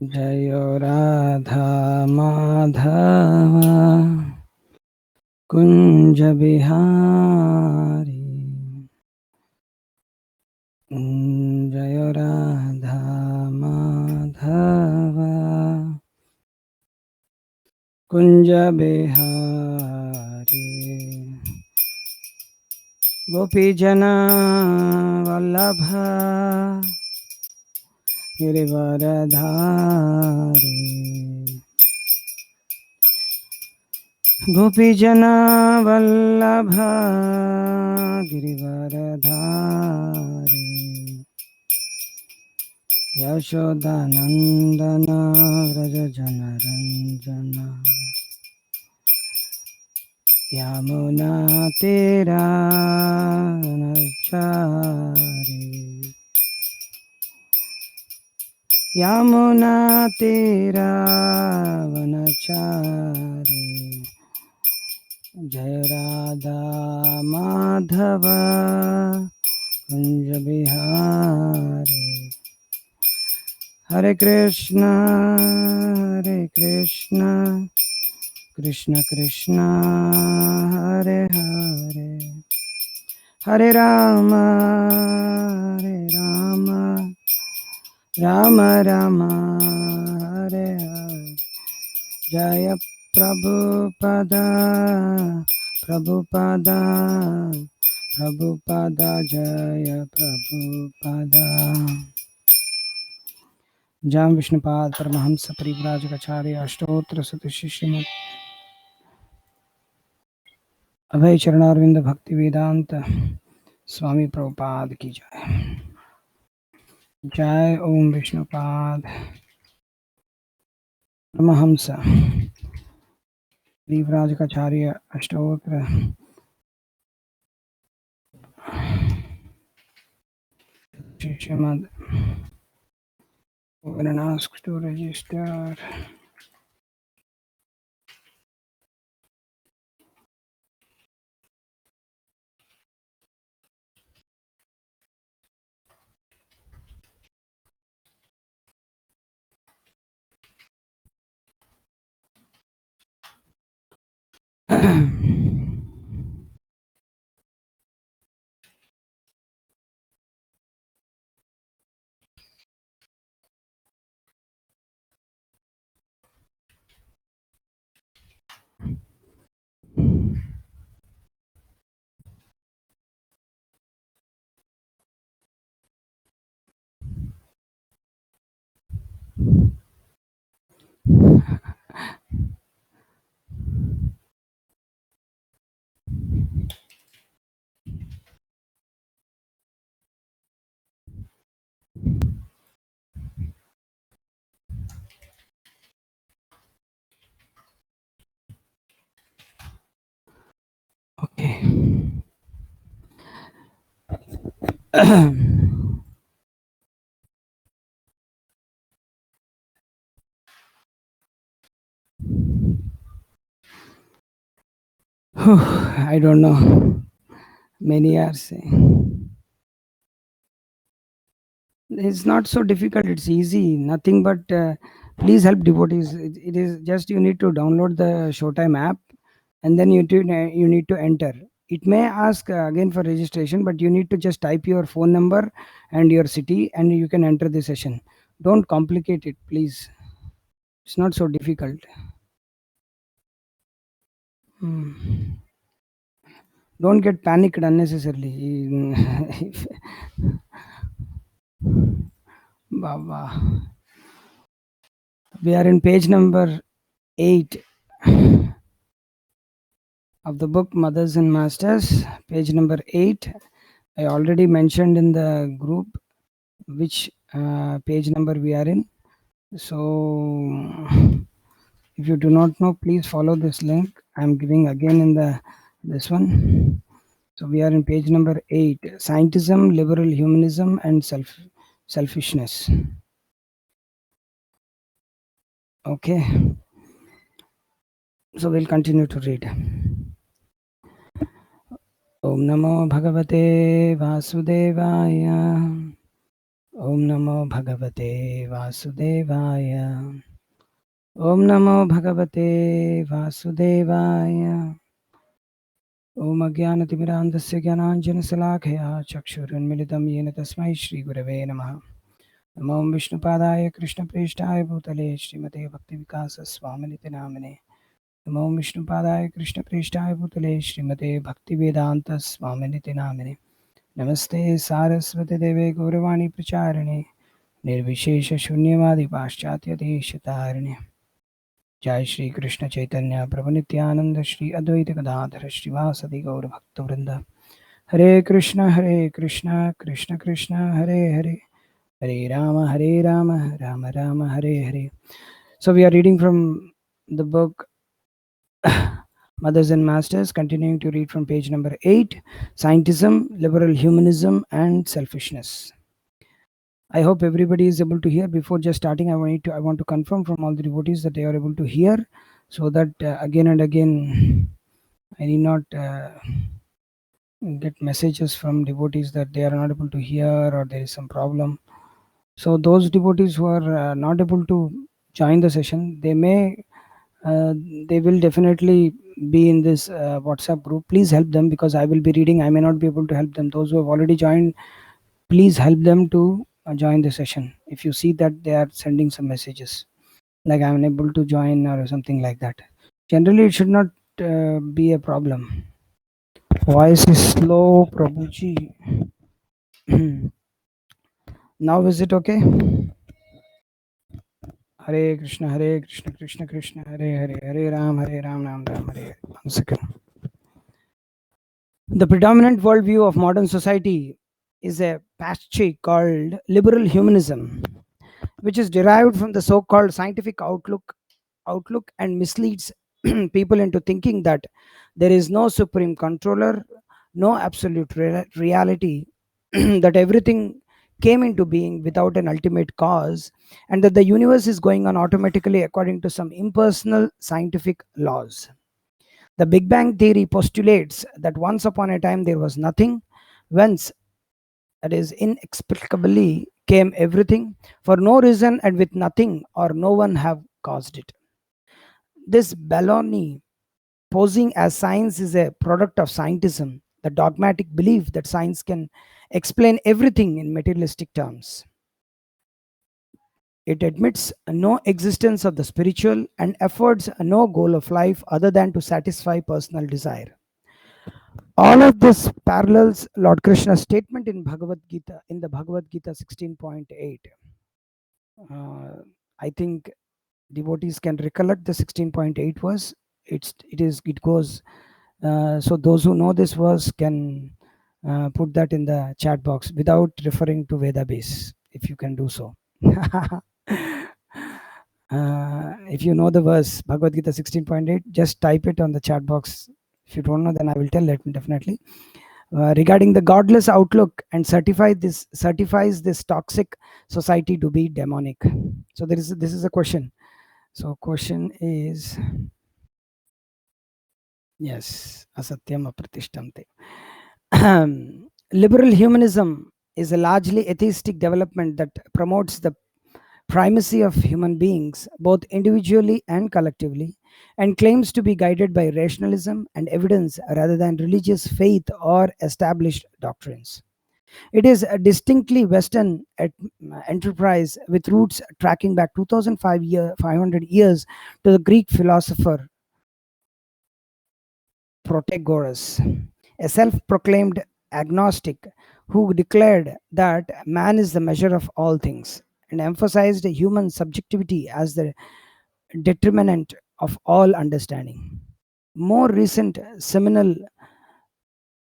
जय राधा माधव कुंज बिहारी। जय राधा माधव कुंज बिहारी। गोपीजना वल्लभ गिरिवरधारी। गोपीजना वल्लभ गिरिवरधारी। यशोदानंदन व्रज जनरंजन। यमुना तेरा नचारी। यमुना तेरा वनचारी। जय राधा माधव कुंज बिहारी। हरे कृष्णा कृष्ण कृष्ण हरे हरे, हरे राम राम राम हरे हरे। जय प्रभुपदा प्रभुपदा प्रभुपदा जय प्रभुपदा। जय विष्णुपाद परमहंस परिव्राजकाचार्य अष्टोत्तर शतशिष्य अभय चरणारविंद भक्ति वेदांत स्वामी प्रभुपाद की जय। जय ओम Vishnupad Paramhans परिव्राजकाचार्य अष्टोत्तर शिष्यमद when asked to register. Okay. I don't know. Many are saying it's not so difficult. It's easy. Nothing but please help devotees. It is just you need to download the Showtime app, and then you need to enter. It may ask again for registration, but you need to just type your phone number and your city, and you can enter the session. Don't complicate it, please. It's not so difficult. Don't get panicked unnecessarily. Baba. We are in page number 8 of the book Mothers and Masters, page number 8. I already mentioned in the group which page number we are in. So, if you do not know, please follow this link. I am giving again in the this one. So we are in page number 8. Scientism, liberal humanism, and selfishness. Okay. So we'll continue to read. Om Namo Bhagavate Vasudevaya. Om Namo Bhagavate Vasudevaya. Om Namo Bhagavate Vasudevaya. Om Ajnanatimirandasya Jnananjanasalakaya Chakshurunmilitam Yena Tasmai Shri Gurave Namaha. Namo Vishnupadaya Krishna Preshtaya Bhutale Srimate Bhaktivikasa Swaminiti Namane. Namo Vishnupadaya Krishna Preshtaya Bhutale Srimate Bhaktivedanta Swaminiti Namane. Namaste Saraswati Deve Gauravani Pracharane Nirvishesha Shunyavadi Paschatya Deshatarane. Jai Shri Krishna Chaitanya Prabhu Nityananda Shri Advaita Gadadhara Srivasadi Gaur Bhakta Hare Krishna Krishna Krishna Hare Hare Hare Rama Rama Rama Hare Hare. So we are reading from the book Mothers and Masters, continuing to read from page number 8, Scientism, Liberal Humanism and Selfishness. I hope everybody is able to hear. Before just starting, I want to confirm from all the devotees that they are able to hear, so that again and again I need not get messages from devotees that they are not able to hear or there is some problem. So those devotees who are not able to join the session, they will definitely be in this WhatsApp group. Please help them, because I will be reading. I may not be able to help them. Those who have already joined, please help them to join the session. If you see that they are sending some messages like I'm unable to join or something like that, generally it should not be a problem. Voice is slow, Prabhuji. Now is it okay? Hare Krishna, Krishna Krishna, Hare Hare, Hare Ram, Ram Ram, Hare Hare. 1 second. The predominant worldview of modern society is a pastiche called liberal humanism, which is derived from the so-called scientific outlook and misleads people into thinking that there is no supreme controller, no absolute reality, that everything came into being without an ultimate cause, and that the universe is going on automatically according to some impersonal scientific laws. The Big Bang theory postulates that once upon a time there was nothing, whence, that is, inexplicably came everything, for no reason and with nothing or no one have caused it. This baloney, posing as science is a product of scientism, the dogmatic belief that science can explain everything in materialistic terms. It admits no existence of the spiritual and affords no goal of life other than to satisfy personal desire. All of this parallels Lord Krishna's statement in the Bhagavad Gita 16.8. I think devotees can recollect the 16.8 verse. It goes. So those who know this verse can put that in the chat box without referring to Veda base, if you can do so. If you know the verse, Bhagavad Gita 16.8, just type it on the chat box. If you don't know, then I will tell it definitely. Regarding the godless outlook, and certifies this toxic society to be demonic. So this is a question. So question is, yes, asatyam apratishtamte. Liberal humanism is a largely atheistic development that promotes the primacy of human beings, both individually and collectively, and claims to be guided by rationalism and evidence rather than religious faith or established doctrines. It is a distinctly Western enterprise with roots tracking back 500 years to the Greek philosopher Protagoras, a self-proclaimed agnostic who declared that man is the measure of all things and emphasized human subjectivity as the determinant of all understanding. More recent seminal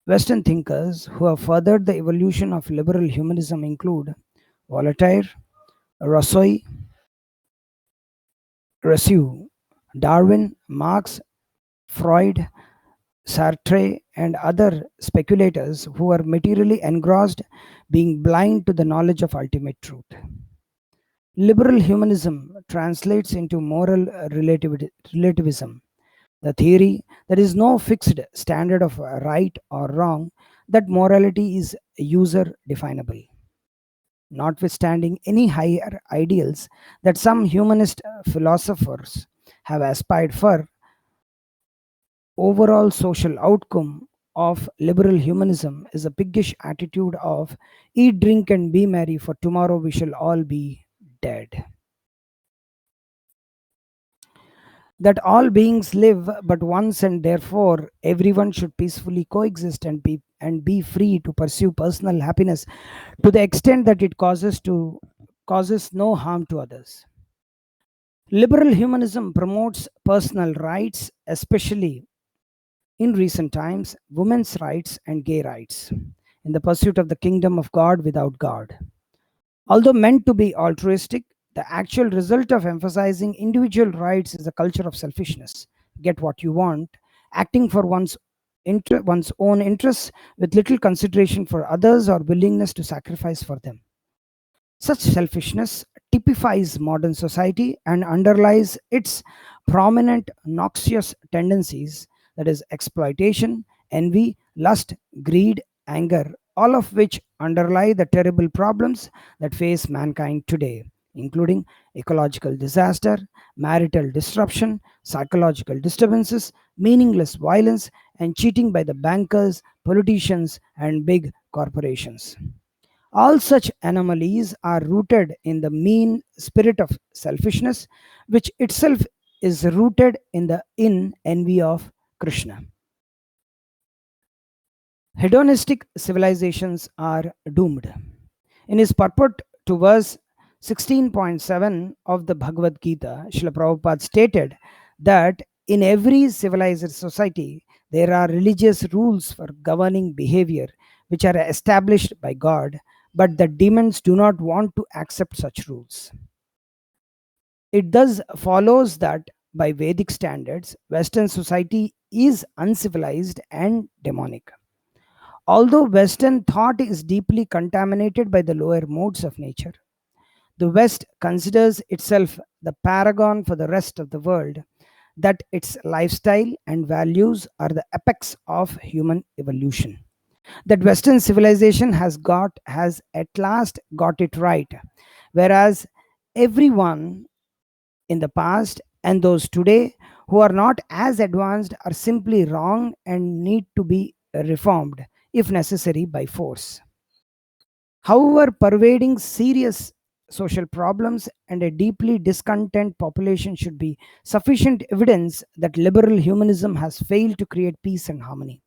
Western thinkers who have furthered the evolution of liberal humanism include Voltaire, Rousseau, Darwin, Marx, Freud, Sartre, and other speculators who are materially engrossed, being blind to the knowledge of ultimate truth. Liberal humanism translates into moral relativism, the theory there is no fixed standard of right or wrong, that morality is user definable. notwithstanding any higher ideals that some humanist philosophers have aspired for. Overall social outcome of liberal humanism is a piggish attitude of eat, drink, and be merry, for tomorrow we shall all be dead. That all beings live but once, and therefore everyone should peacefully coexist and be free to pursue personal happiness to the extent that it causes no harm to others. Liberal humanism promotes personal rights, especially in recent times, women's rights and gay rights, in the pursuit of the kingdom of God without God. Although meant to be altruistic, the actual result of emphasizing individual rights is a culture of selfishness. Get what you want, acting for one's own interests with little consideration for others or willingness to sacrifice for them. Such selfishness typifies modern society and underlies its prominent noxious tendencies, that is, exploitation, envy, lust, greed, anger, all of which underlie the terrible problems that face mankind today, including ecological disaster, marital disruption, psychological disturbances, meaningless violence, and cheating by the bankers, politicians, and big corporations. All such anomalies are rooted in the mean spirit of selfishness, which itself is rooted in the envy of Krishna. Hedonistic civilizations are doomed. In his purport to verse 16.7 of the Bhagavad Gita, Srila Prabhupada stated that in every civilized society, there are religious rules for governing behavior which are established by God, but the demons do not want to accept such rules. It thus follows that by Vedic standards, Western society is uncivilized and demonic. Although Western thought is deeply contaminated by the lower modes of nature, the West considers itself the paragon for the rest of the world, that its lifestyle and values are the apex of human evolution. That Western civilization has at last got it right, whereas everyone in the past and those today who are not as advanced are simply wrong and need to be reformed, if necessary, by force. However, pervading serious social problems and a deeply discontent population should be sufficient evidence that liberal humanism has failed to create peace and harmony.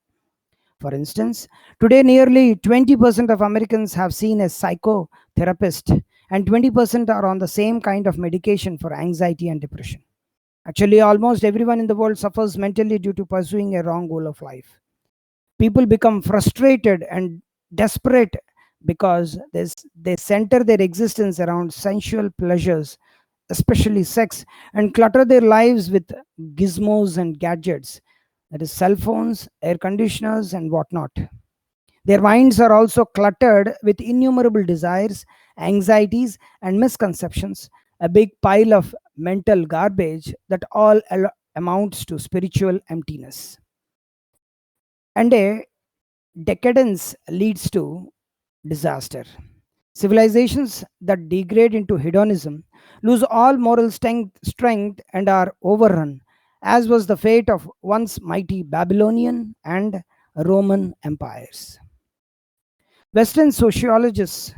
For instance, today nearly 20% of Americans have seen a psychotherapist, and 20% are on the same kind of medication for anxiety and depression. Actually, almost everyone in the world suffers mentally due to pursuing a wrong goal of life. People become frustrated and desperate because they center their existence around sensual pleasures, especially sex, and clutter their lives with gizmos and gadgets, that is, cell phones, air conditioners, and whatnot. Their minds are also cluttered with innumerable desires, anxieties, and misconceptions, a big pile of mental garbage that all amounts to spiritual emptiness. And a decadence leads to disaster. Civilizations that degrade into hedonism lose all moral strength and are overrun, as was the fate of once mighty Babylonian and Roman empires. Western sociologists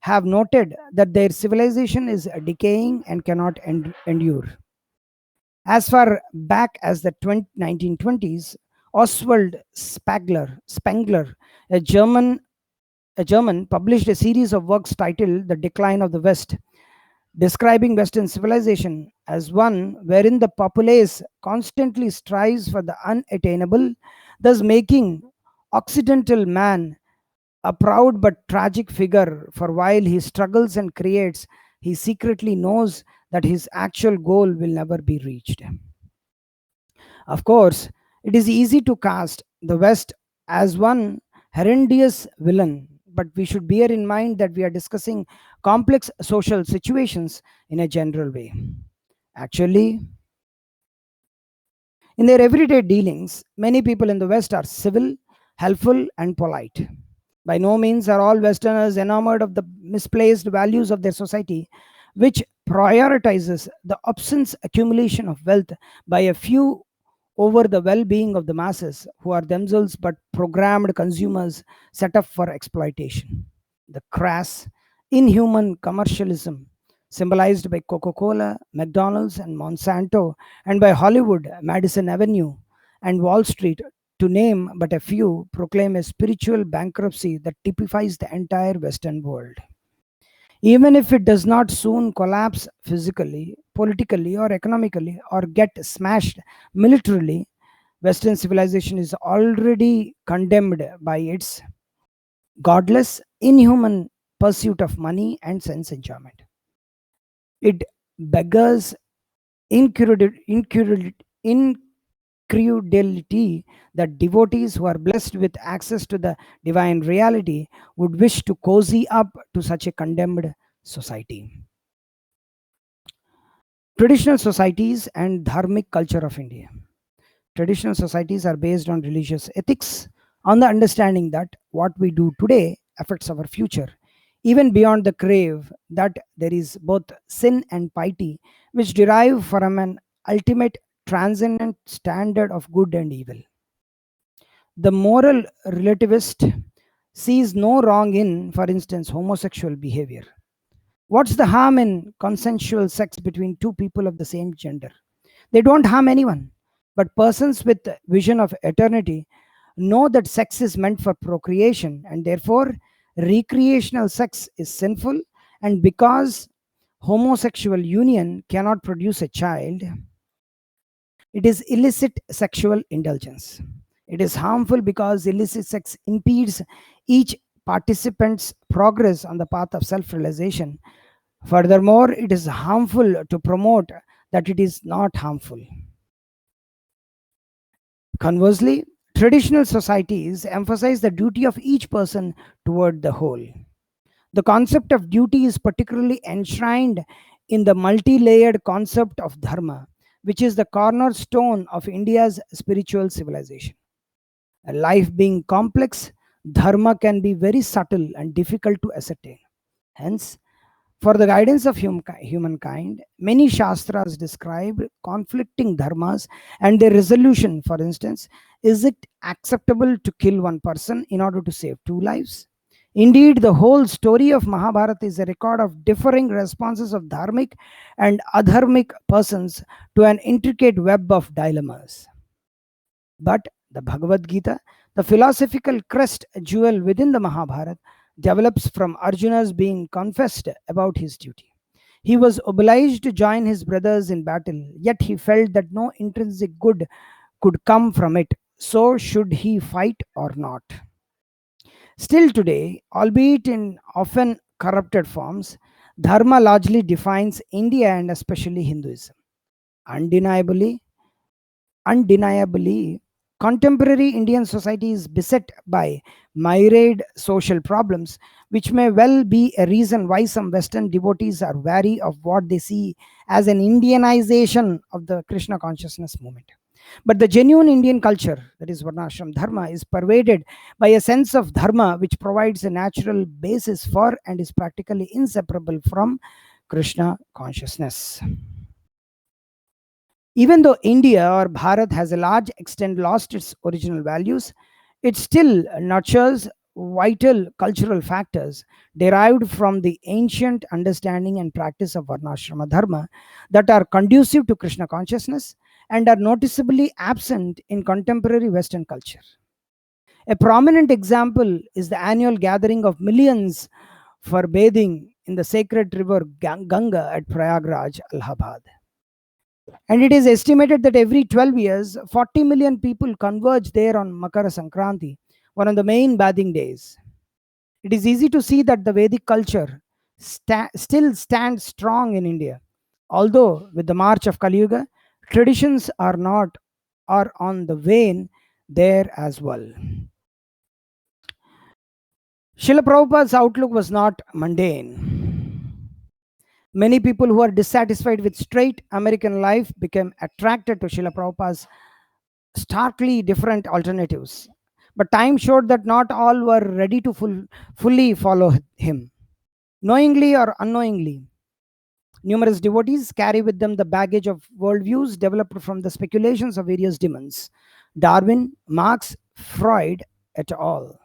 have noted that their civilization is decaying and cannot endure. As far back as the 1920s, Oswald Spengler, a German, published a series of works titled The Decline of the West, describing Western civilization as one wherein the populace constantly strives for the unattainable, thus making Occidental man a proud but tragic figure, for while he struggles and creates, he secretly knows that his actual goal will never be reached. Of course, it is easy to cast the West as one horrendous villain, but we should bear in mind that we are discussing complex social situations in a general way. Actually, in their everyday dealings, many people in the West are civil, helpful, and polite. By no means are all Westerners enamored of the misplaced values of their society, which prioritizes the obscene accumulation of wealth by a few over the well being of the masses, who are themselves but programmed consumers set up for exploitation. The crass, inhuman commercialism, symbolized by Coca Cola, McDonald's, and Monsanto, and by Hollywood, Madison Avenue, and Wall Street, to name but a few, proclaim a spiritual bankruptcy that typifies the entire Western world. Even if it does not soon collapse physically, politically, or economically, or get smashed militarily, Western civilization is already condemned by its godless, inhuman pursuit of money and sense enjoyment. It beggars incredulity that devotees who are blessed with access to the divine reality would wish to cozy up to such a condemned society. Traditional societies and dharmic culture of India. Traditional societies are based on religious ethics, on the understanding that what we do today affects our future, even beyond the crave that there is both sin and piety, which derive from an ultimate transcendent standard of good and evil. The moral relativist sees no wrong in, for instance, homosexual behavior. What's the harm in consensual sex between two people of the same gender? They don't harm anyone. But persons with vision of eternity know that sex is meant for procreation, and therefore recreational sex is sinful. And because homosexual union cannot produce a child, it is illicit sexual indulgence. It is harmful because illicit sex impedes each participant's progress on the path of self realization. Furthermore, it is harmful to promote that it is not harmful. Conversely, traditional societies emphasize the duty of each person toward the whole. The concept of duty is particularly enshrined in the multi layered concept of dharma, which is the cornerstone of India's spiritual civilization. A life being complex, dharma can be very subtle and difficult to ascertain. Hence, for the guidance of humankind, many Shastras describe conflicting dharmas and their resolution. For instance, is it acceptable to kill one person in order to save two lives? Indeed, the whole story of Mahabharata is a record of differing responses of dharmic and adharmic persons to an intricate web of dilemmas. But the Bhagavad Gita, the philosophical crest jewel within the Mahabharata, develops from Arjuna's being confessed about his duty. He was obliged to join his brothers in battle, yet he felt that no intrinsic good could come from it. So, should he fight or not? Still today, albeit in often corrupted forms, Dharma largely defines India and especially Hinduism. Undeniably, undeniably, contemporary Indian society is beset by myriad social problems, which may well be a reason why some Western devotees are wary of what they see as an Indianization of the Krishna consciousness movement. But the genuine Indian culture, that is Varnashram Dharma, is pervaded by a sense of Dharma which provides a natural basis for and is practically inseparable from Krishna consciousness. Even though India or Bharat has a large extent lost its original values, it still nurtures vital cultural factors derived from the ancient understanding and practice of Varnashrama Dharma that are conducive to Krishna consciousness and are noticeably absent in contemporary Western culture. A prominent example is the annual gathering of millions for bathing in the sacred river Ganga at Prayagraj, Allahabad. And it is estimated that every 12 years, 40 million people converge there on Makara Sankranti, one of the main bathing days. It is easy to see that the Vedic culture still stands strong in India. Although, with the march of Kali Yuga, traditions are on the wane there as well. Srila Prabhupada's outlook was not mundane. Many people who are dissatisfied with straight American life became attracted to Srila Prabhupada's starkly different alternatives. But time showed that not all were ready to fully follow him, knowingly or unknowingly. Numerous devotees carry with them the baggage of worldviews developed from the speculations of various demons, Darwin, Marx, Freud, et al.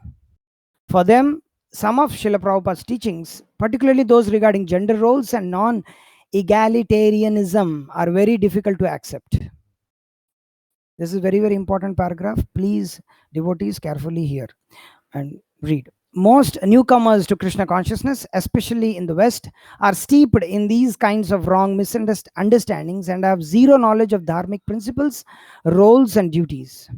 For them, some of Srila Prabhupada's teachings, particularly those regarding gender roles and non egalitarianism, are very difficult to accept. This is very, very important paragraph. Please, devotees, carefully hear and read. Most newcomers to Krishna consciousness, especially in the West, are steeped in these kinds of wrong misunderstandings and have zero knowledge of dharmic principles, roles, and duties.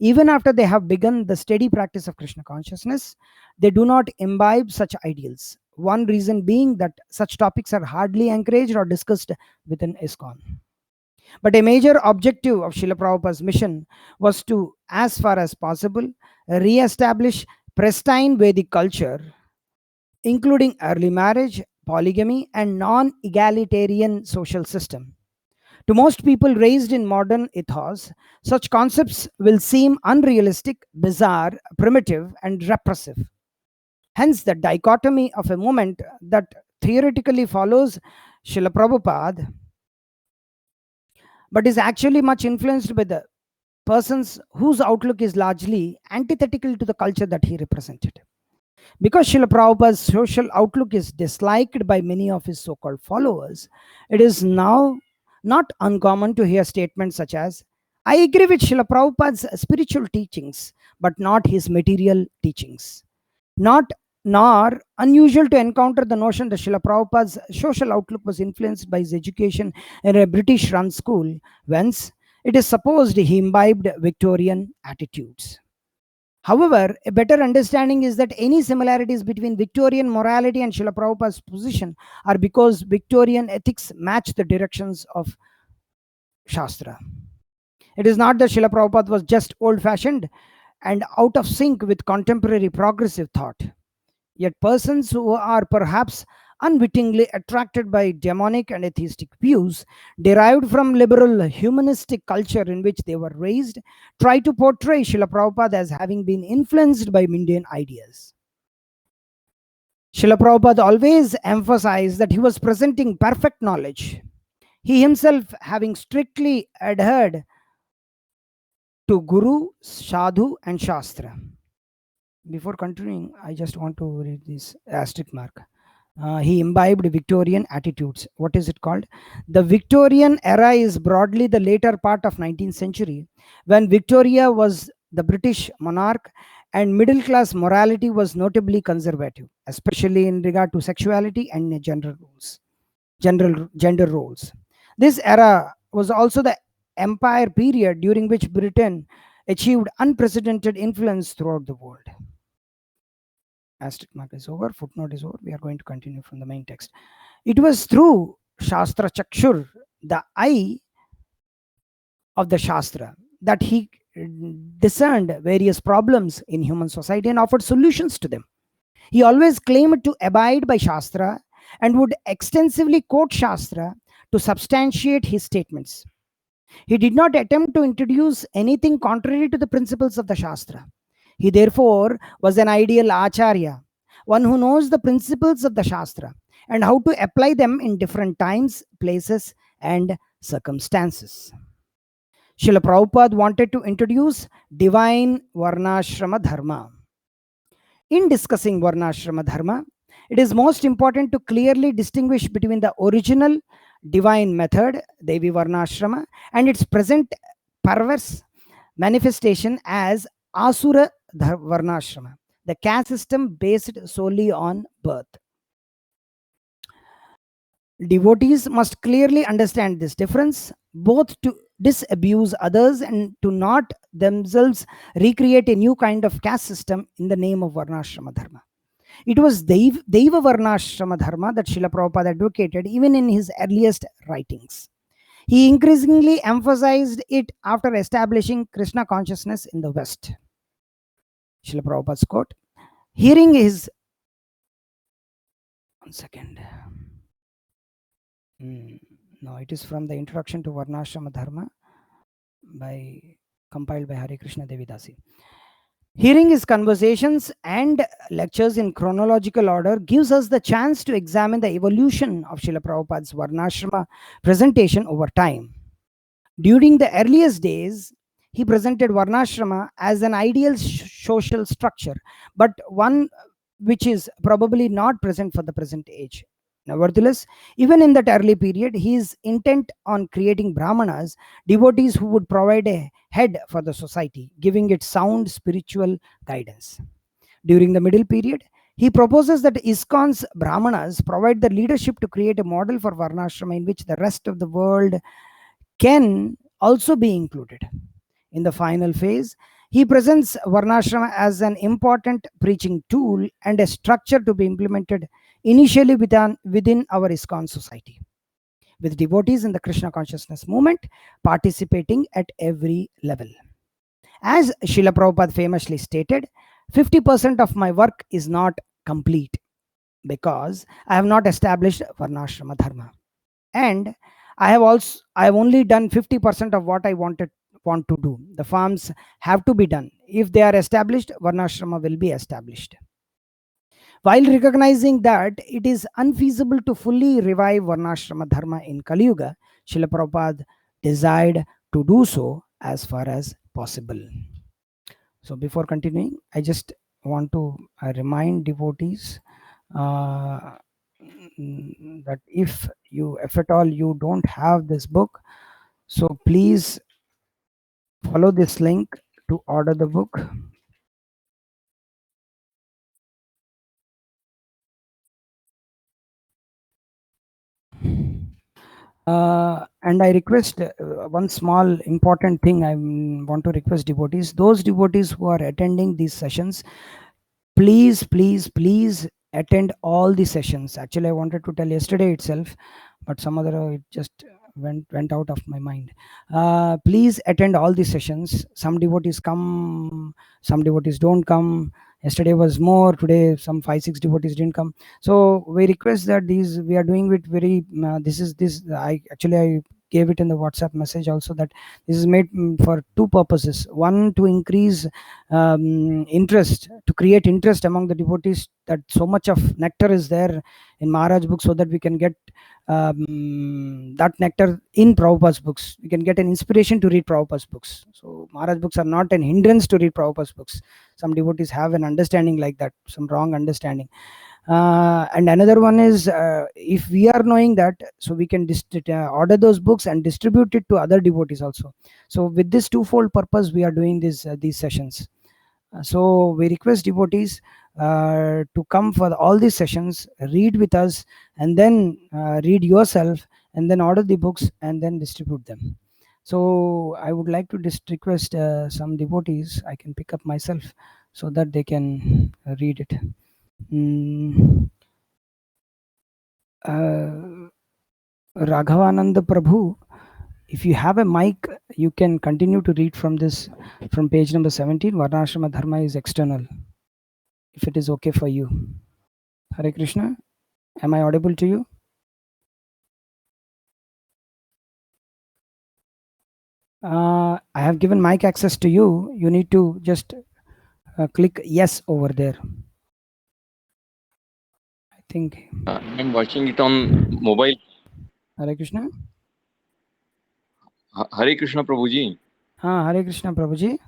Even after they have begun the steady practice of Krishna consciousness, they do not imbibe such ideals. One reason being that such topics are hardly encouraged or discussed within ISKCON. But a major objective of Srila Prabhupada's mission was to, as far as possible, re-establish pristine Vedic culture, including early marriage, polygamy, and non-egalitarian social system. To most people raised in modern ethos, such concepts will seem unrealistic, bizarre, primitive, and repressive. Hence, the dichotomy of a movement that theoretically follows Srila Prabhupada but is actually much influenced by the persons whose outlook is largely antithetical to the culture that he represented. Because Srila Prabhupada's social outlook is disliked by many of his so called followers, it is now not uncommon to hear statements such as, I agree with Srila Prabhupada's spiritual teachings, but not his material teachings. Not nor unusual to encounter the notion that Srila Prabhupada's social outlook was influenced by his education in a British run school, whence it is supposed he imbibed Victorian attitudes. However, a better understanding is that any similarities between Victorian morality and Srila Prabhupada's position are because Victorian ethics match the directions of Shastra. It is not that Srila Prabhupada was just old fashioned and out of sync with contemporary progressive thought. Yet, persons who are perhaps unwittingly attracted by demonic and atheistic views derived from liberal humanistic culture in which they were raised try to portray Srila Prabhupada as having been influenced by Indian ideas. Srila Prabhupada always emphasized that he was presenting perfect knowledge, he himself having strictly adhered to Guru, Sadhu, and Shastra. Before continuing, I just want to read this asterisk mark. He imbibed Victorian attitudes. What is it called? The Victorian era is broadly the later part of 19th century, when Victoria was the British monarch and middle class morality was notably conservative, especially in regard to sexuality and gender roles. This era was also the empire period during which Britain achieved unprecedented influence throughout the world. Asterisk mark is over, footnote is over. We are going to continue from the main text. It was through Shastra Chakshur, the eye of the Shastra, that he discerned various problems in human society and offered solutions to them. He always claimed to abide by Shastra and would extensively quote Shastra to substantiate his statements. He did not attempt to introduce anything contrary to the principles of the Shastra. He therefore was an ideal Acharya, one who knows the principles of the Shastra and how to apply them in different times, places, and circumstances. Srila Prabhupada wanted to introduce divine Varnashrama Dharma. In discussing Varnashrama Dharma, it is most important to clearly distinguish between the original divine method, Devi Varnashrama, and its present perverse manifestation as Asura Varnashrama, the caste system based solely on birth. Devotees must clearly understand this difference, both to disabuse others and to not themselves recreate a new kind of caste system in the name of Varnashrama Dharma. It was Deva Varnashrama Dharma that Srila Prabhupada advocated even in his earliest writings. He increasingly emphasized it after establishing Krishna consciousness in the West. Srila Prabhupada's quote, hearing his... One second. No, it is from the Introduction to Varnashrama Dharma compiled by Hare Krishna Devidasi. Hearing his conversations and lectures in chronological order gives us the chance to examine the evolution of Srila Prabhupada's Varnashrama presentation over time. During the earliest days, he presented Varnashrama as an ideal social structure, but one which is probably not present for the present age. Nevertheless, even in that early period, he is intent on creating Brahmanas, devotees who would provide a head for the society, giving it sound spiritual guidance. During the middle period, he proposes that ISKCON's Brahmanas provide the leadership to create a model for Varnashrama in which the rest of the world can also be included. In the final phase, he presents Varnashrama as an important preaching tool and a structure to be implemented initially within our ISKCON society, with devotees in the Krishna consciousness movement participating at every level. As Srila Prabhupada famously stated, 50% of my work is not complete because I have not established Varnashrama Dharma. And I have only done 50% of what I want to do. The farms have to be done. If they are established, Varnashrama will be established. While recognizing that it is unfeasible to fully revive Varnashrama Dharma in Kali Yuga, Srila Prabhupada desired to do so as far as possible. So before continuing, I just want to remind devotees that if at all you don't have this book, so please follow this link to order the book. And I request one small important thing. I want to request devotees, those devotees who are attending these sessions, please attend all the sessions. Actually, I wanted to tell yesterday itself, but some other it just went out of my mind. Please attend all the sessions. Some devotees come, some devotees don't come. Yesterday was more, today some 5-6 devotees didn't come. So we request that these we are doing it very this I gave it in the WhatsApp message also, that this is made for two purposes. One, to increase interest, to create interest among the devotees, that so much of nectar is there in Maharaj books, so that we can get that nectar in Prabhupada's books. We can get an inspiration to read Prabhupada's books. So Maharaj books are not an hindrance to read Prabhupada's books. Some devotees have an understanding like that, some wrong understanding. And another one is, if we are knowing that, so we can order those books and distribute it to other devotees also. So with this twofold purpose, we are doing these sessions. So we request devotees to come for all these sessions, read with us, and then read yourself, and then order the books and then distribute them. So I would like to request some devotees, I can pick up myself, so that they can read it. Raghavananda Prabhu, if you have a mic, you can continue to read from page number 17. Varnashrama Dharma is external, if it is okay for you. Hare Krishna. Am I audible to you? I have given mic access to you. You need to just click yes over there. I think. I'm watching it on mobile. Hare Krishna. Hare Krishna Prabhuji. Hare Krishna Prabhuji.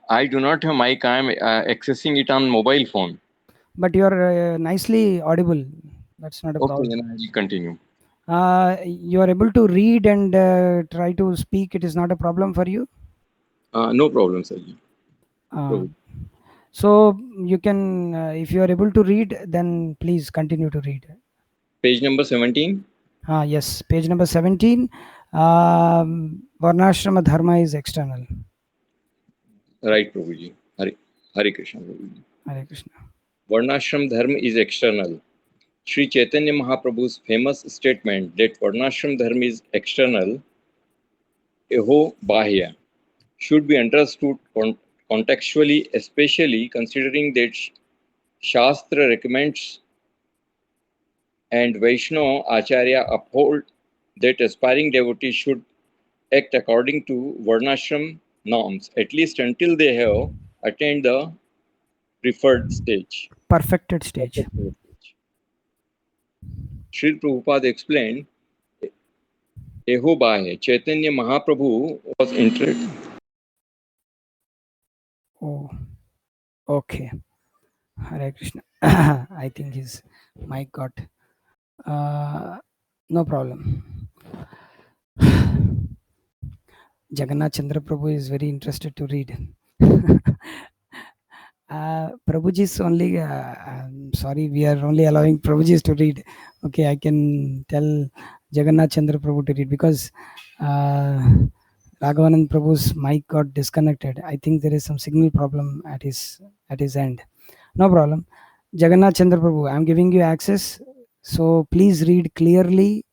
I do not have mic. I am accessing it on mobile phone. But you are nicely audible. That's not a problem. Okay, then I will continue. You are able to read and try to speak. It is not a problem for you? No problem, sir. So you can, if you are able to read, then please continue to read. Page number 17? Yes, page number 17. Varnashrama Dharma is external. Right, Prabhuji. Hare Krishna, Prabhuji. Hare Krishna. Varnashram Dharma is external. Sri Chaitanya Mahaprabhu's famous statement that Varnashram Dharma is external, eho bahya, should be understood contextually, especially considering that Shastra recommends and Vaishnava Acharya uphold that aspiring devotees should act according to Varnashram norms, at least until they have attained the preferred stage. Perfected stage. Perfected stage. Sri Prabhupada explained, Ehobai, Chaitanya Mahaprabhu was interested. Oh, okay. Hare Krishna. I think his mic got. No problem. Jagannath Chandra Prabhu is very interested to read. Prabhuji's only, I'm sorry, we are only allowing Prabhuji's to read. Okay, I can tell Jagannath Chandra Prabhu to read because Raghavanand Prabhu's mic got disconnected. I think there is some signal problem at his end. No problem. Jagannath Chandra Prabhu, I'm giving you access. So please read clearly,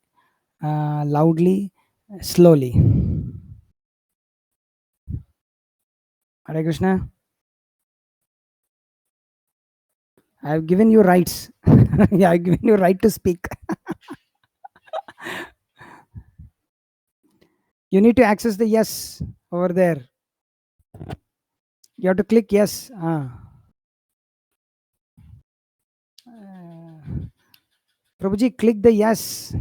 loudly, slowly. Hare Krishna. I've given you rights. Yeah, I've given you right to speak. You need to access the yes over there. You have to click yes. Prabhuji, click the yes.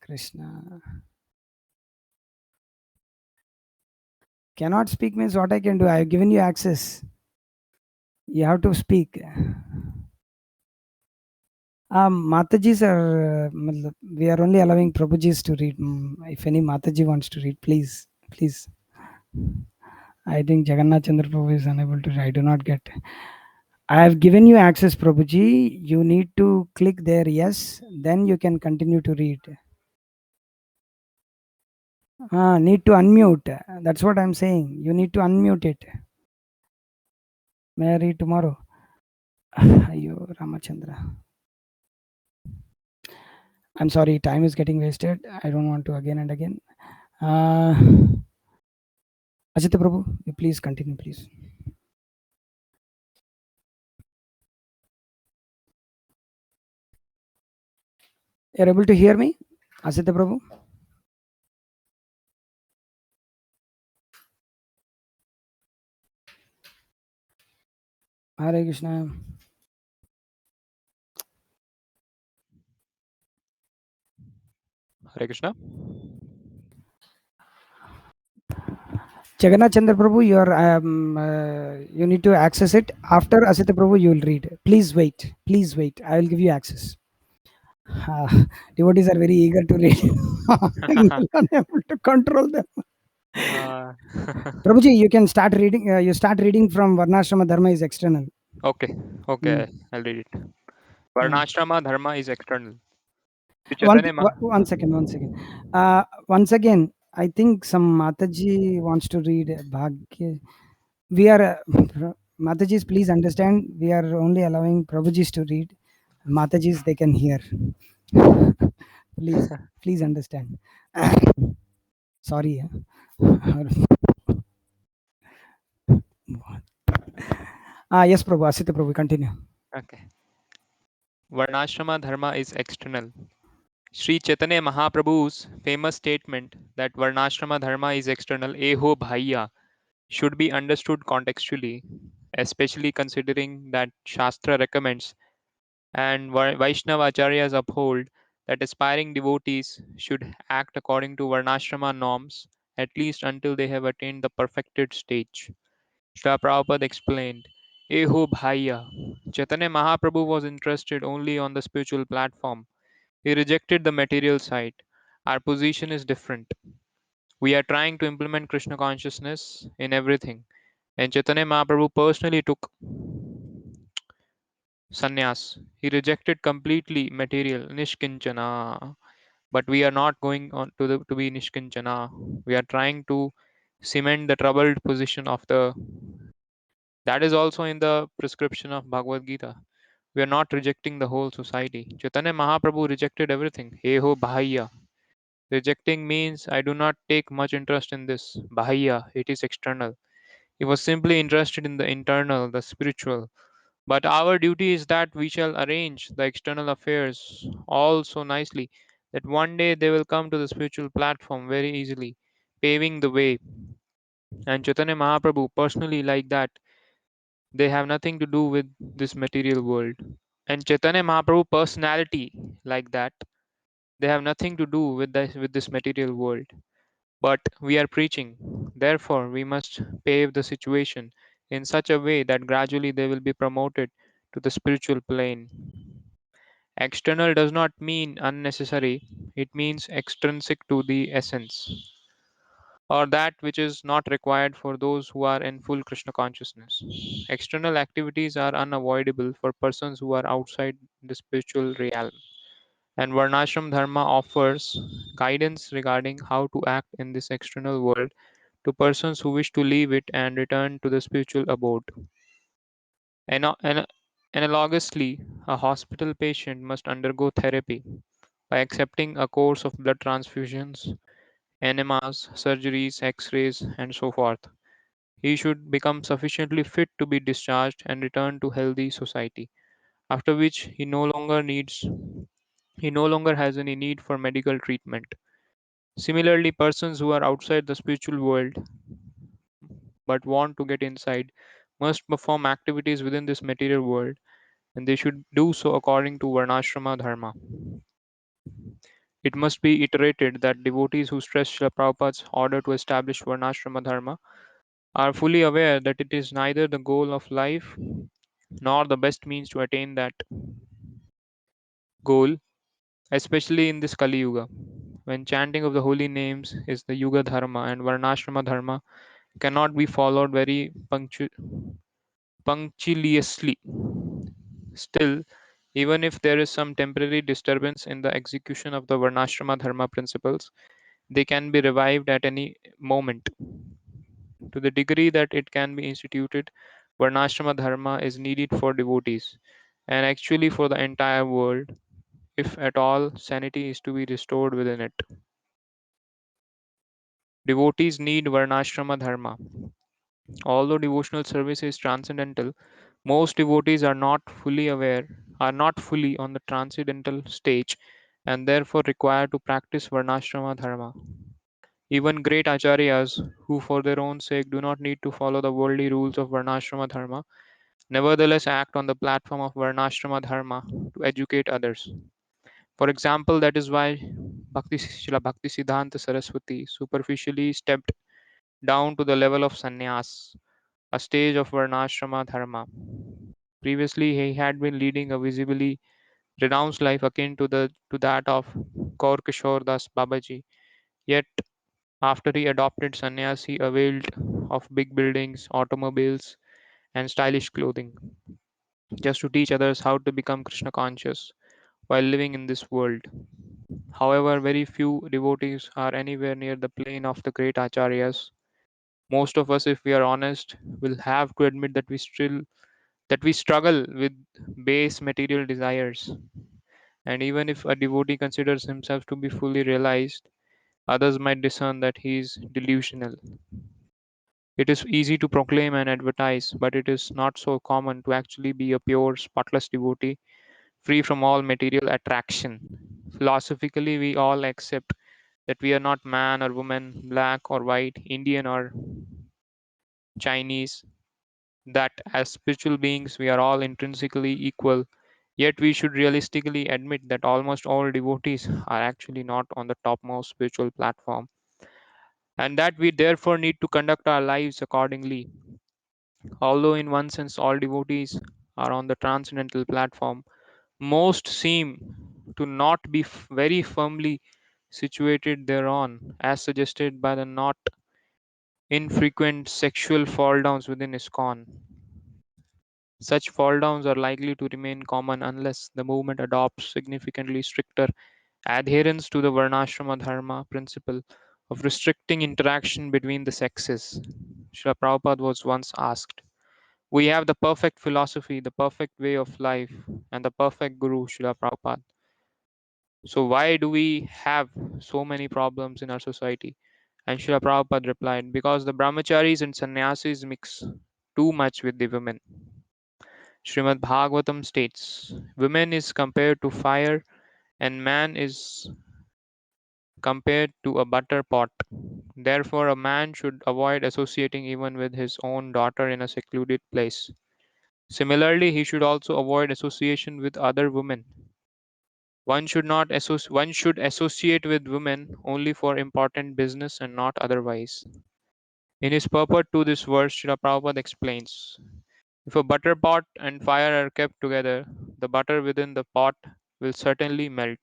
Krishna. Cannot speak means what I can do. I have given you access. You have to speak. Matajis are, we are only allowing Prabhujis to read. If any Mataji wants to read, please, please. I think Jagannath Chandra Prabhu is unable to read. I do not get. I have given you access, Prabhuji. You need to click there, yes. Then you can continue to read. Need to unmute. That's what I'm saying. You need to unmute it. May I read tomorrow? Ayo, Ramachandra. I'm sorry, time is getting wasted. I don't want to again and again. Ajita Prabhu, you please continue, please. You're able to hear me, Ajita Prabhu? Hare Krishna. Hare Krishna. Jagannath Chandra Prabhu, you need to access it. After Asita Prabhu, you will read. Please wait. Please wait. I will give you access. Devotees are very eager to read. I'm unable to control them. Prabhuji, you can start reading. You start reading from Varnashrama Dharma is external. Okay, I'll read it. Varnashrama Dharma is external. One second. Once again, I think some Mataji wants to read Bhagya. We are, Matajis, please understand, we are only allowing Prabhujis to read. Matajis, they can hear. Please understand. Sorry. Yes, Prabhu. Asita Prabhu, continue. Okay. Varnashrama Dharma is external. Sri Chaitanya Mahaprabhu's famous statement that Varnashrama Dharma is external, Eho Bhaiya, should be understood contextually, especially considering that Shastra recommends and Vaishnava Acharyas uphold that aspiring devotees should act according to Varnashrama norms at least until they have attained the perfected stage. Srila Prabhupada explained, Eho Bhaiya, Chaitanya Mahaprabhu was interested only on the spiritual platform. He rejected the material side. Our position is different. We are trying to implement Krishna consciousness in everything. And Chaitanya Mahaprabhu personally took sannyas. He rejected completely material, nishkinchana. But we are not going on to be nishkinchana. We are trying to cement the troubled position of the. That is also in the prescription of Bhagavad Gita. We are not rejecting the whole society. Chaitanya Mahaprabhu rejected everything. He ho bahaya. Rejecting means I do not take much interest in this. Bahaya, it is external. He was simply interested in the internal, the spiritual. But our duty is that we shall arrange the external affairs all so nicely that one day they will come to the spiritual platform very easily, paving the way. And Chaitanya Mahaprabhu personally like that. They have nothing to do with this material world. And Chaitanya Mahaprabhu personality like that. They have nothing to do with this material world. But we are preaching. Therefore, we must pave the situation in such a way that gradually they will be promoted to the spiritual plane. External does not mean unnecessary, it means extrinsic to the essence, or that which is not required for those who are in full Krishna consciousness. External activities are unavoidable for persons who are outside the spiritual realm, and Varnashram Dharma offers guidance regarding how to act in this external world to persons who wish to leave it and return to the spiritual abode. Analogously, a hospital patient must undergo therapy by accepting a course of blood transfusions, enemas, surgeries, x rays, and so forth. He should become sufficiently fit to be discharged and return to healthy society, after which he no longer has any need for medical treatment. Similarly, persons who are outside the spiritual world but want to get inside must perform activities within this material world, and they should do so according to Varnashrama Dharma. It must be iterated that devotees who stress Srila Prabhupada's order to establish Varnashrama Dharma are fully aware that it is neither the goal of life nor the best means to attain that goal, especially in this Kali Yuga, when chanting of the holy names is the Yuga Dharma and Varnashrama Dharma cannot be followed very punctiliously. Still, even if there is some temporary disturbance in the execution of the Varnashrama Dharma principles, they can be revived at any moment. To the degree that it can be instituted, Varnashrama Dharma is needed for devotees and actually for the entire world, if at all sanity is to be restored within it. Devotees need Varnashrama Dharma. Although devotional service is transcendental, most devotees are not fully on the transcendental stage and therefore require to practice Varnashrama Dharma. Even great acharyas, who for their own sake do not need to follow the worldly rules of Varnashrama Dharma, nevertheless act on the platform of Varnashrama Dharma to educate others. For example, that is why Srila Bhakti Siddhanta Saraswati superficially stepped down to the level of sannyas, a stage of Varnashrama Dharma. Previously, he had been leading a visibly renounced life akin to that of Kaur Kishore Das Babaji. Yet, after he adopted sannyas, he availed of big buildings, automobiles, and stylish clothing, just to teach others how to become Krishna conscious while living in this world. However, very few devotees are anywhere near the plane of the great acharyas. Most of us, if we are honest, will have to admit that we struggle with base material desires. And even if a devotee considers himself to be fully realized, others might discern that he is delusional. It is easy to proclaim and advertise, but it is not so common to actually be a pure, spotless devotee, free from all material attraction. Philosophically, we all accept that we are not man or woman, black or white, Indian or Chinese, that as spiritual beings we are all intrinsically equal. Yet we should realistically admit that almost all devotees are actually not on the topmost spiritual platform, and that we therefore need to conduct our lives accordingly. Although, in one sense, all devotees are on the transcendental platform, most seem to not be very firmly situated thereon, as suggested by the not infrequent sexual fall downs within ISKCON. Such fall downs are likely to remain common unless the movement adopts significantly stricter adherence to the Varnashrama Dharma principle of restricting interaction between the sexes. Srila Prabhupada was once asked, "We have the perfect philosophy, the perfect way of life, and the perfect Guru, Srila Prabhupada. So why do we have so many problems in our society?" And Srila Prabhupada replied, "Because the brahmacharis and sannyasis mix too much with the women." Srimad Bhagavatam states, "Women is compared to fire and man is compared to a butter pot. Therefore, a man should avoid associating even with his own daughter in a secluded place. Similarly, he should also avoid association with other women. One should associate with women only for important business and not otherwise. In his purport to this verse, Srila Prabhupada explains, if a butter pot and fire are kept together, the butter within the pot will certainly melt.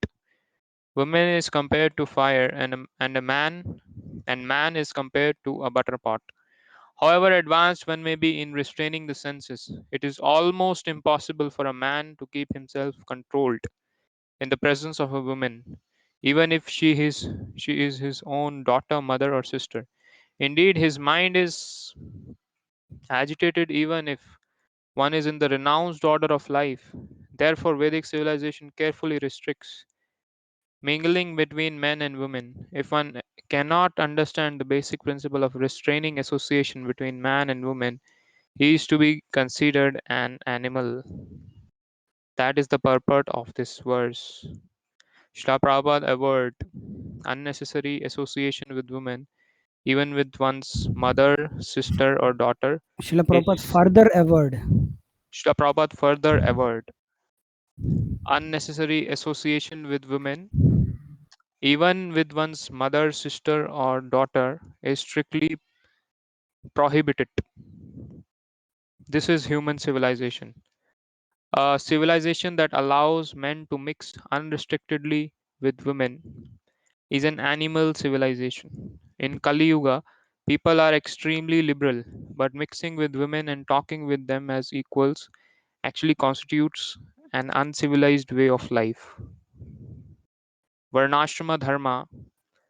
Woman is compared to fire and man is compared to a butter pot. However advanced one may be in restraining the senses, it is almost impossible for a man to keep himself controlled in the presence of a woman, even if she is his own daughter, mother, or sister. Indeed, his mind is agitated even if one is in the renounced order of life. Therefore, Vedic civilization carefully restricts mingling between men and women. If one cannot understand the basic principle of restraining association between man and woman, he is to be considered an animal. That is the purport of this verse. Srila Prabhupada averred unnecessary association with women, even with one's mother, sister, or daughter. Srila Prabhupada further averred. Srila Prabhupada further averred unnecessary association with women, even with one's mother, sister, or daughter, is strictly prohibited. This is human civilization. A civilization that allows men to mix unrestrictedly with women is an animal civilization. In Kali Yuga, people are extremely liberal, but mixing with women and talking with them as equals actually constitutes an uncivilized way of life. Varnashrama dharma.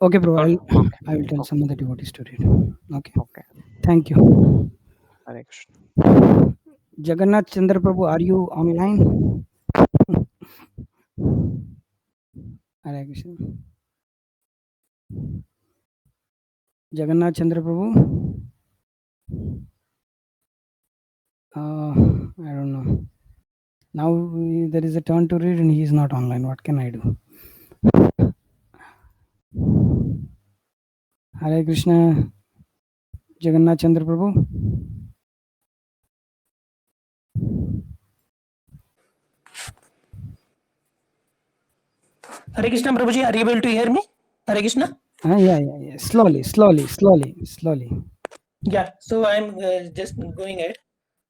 Okay, bro. Okay. I will tell some other devotees to read. Okay. Okay. Thank you. Hare Krishna. Jagannath Chandra Prabhu, are you online? Hare Krishna. Jagannath Chandra Prabhu. I don't know. Now there is a turn to read and he is not online. What can I do? Hare Krishna. Jagannath Chandra Prabhu. Hare Krishna, Prabhuji, are you able to hear me? Hare Krishna. Yeah. Slowly. Yeah, so I'm just going ahead.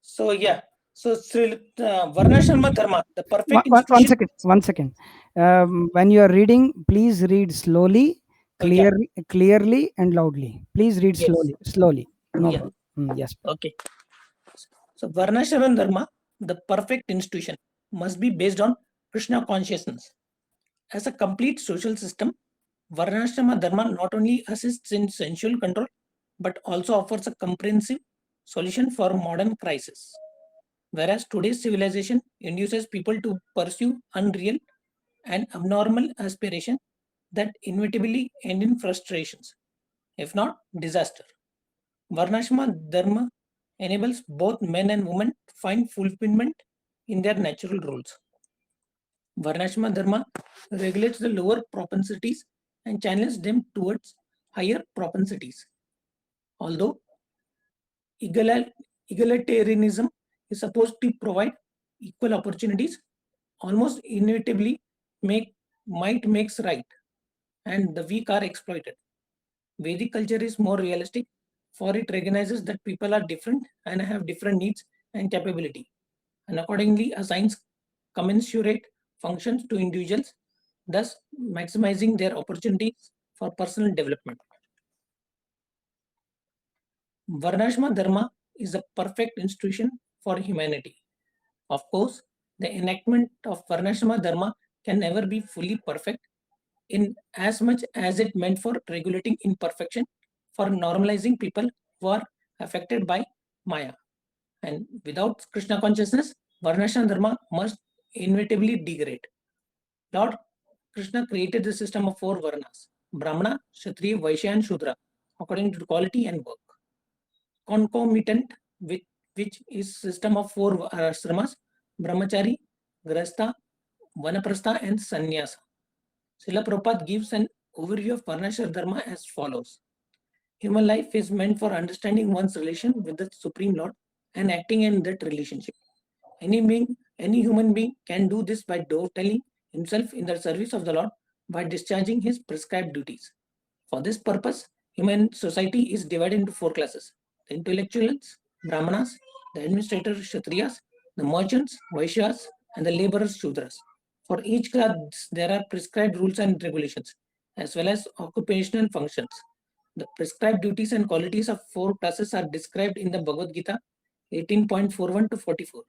So yeah, so Varnashrama Dharma, the perfect institution. One second. When you are reading, please read slowly, Yeah. clearly, and loudly. Please read Yes. slowly. No Yeah. problem. Yes. Okay. So Varnashrama Dharma, the perfect institution, must be based on Krishna consciousness. As a complete social system, Varnashrama Dharma not only assists in sensual control, but also offers a comprehensive solution for modern crisis. Whereas today's civilization induces people to pursue unreal and abnormal aspiration that inevitably end in frustrations, if not disaster. Varnashrama Dharma enables both men and women to find fulfillment in their natural roles. Varnashrama Dharma regulates the lower propensities and channels them towards higher propensities. Although egalitarianism is supposed to provide equal opportunities, almost inevitably might makes right, and the weak are exploited. Vedic culture is more realistic, for it recognizes that people are different and have different needs and capability, and accordingly assigns commensurate functions to individuals, thus maximizing their opportunities for personal development. Varnashrama Dharma is a perfect institution for humanity. Of course, the enactment of Varnashrama Dharma can never be fully perfect, in as much as it meant for regulating imperfection, for normalizing people who are affected by Maya. And without Krishna consciousness, Varnashrama Dharma must inevitably degrade. Lord Krishna created the system of 4 Varnas: Brahmana, Kshatriya, Vaishya, and Shudra, according to quality and work. Concomitant with which is system of 4 ashramas: Brahmachari, Grahastha, Vanaprastha, and Sannyasa. Srila Prabhupada gives an overview of Varnashram Dharma as follows. Human life is meant for understanding one's relation with the Supreme Lord and acting in that relationship. Any human being can do this by telling himself in the service of the Lord by discharging his prescribed duties. For this purpose, human society is divided into 4 classes: the intellectuals, Brahmanas, the administrators, Kshatriyas, the merchants, Vaishyas, and the laborers, Shudras. For each class, there are prescribed rules and regulations, as well as occupational functions. The prescribed duties and qualities of 4 classes are described in the Bhagavad Gita 18.41 to 44.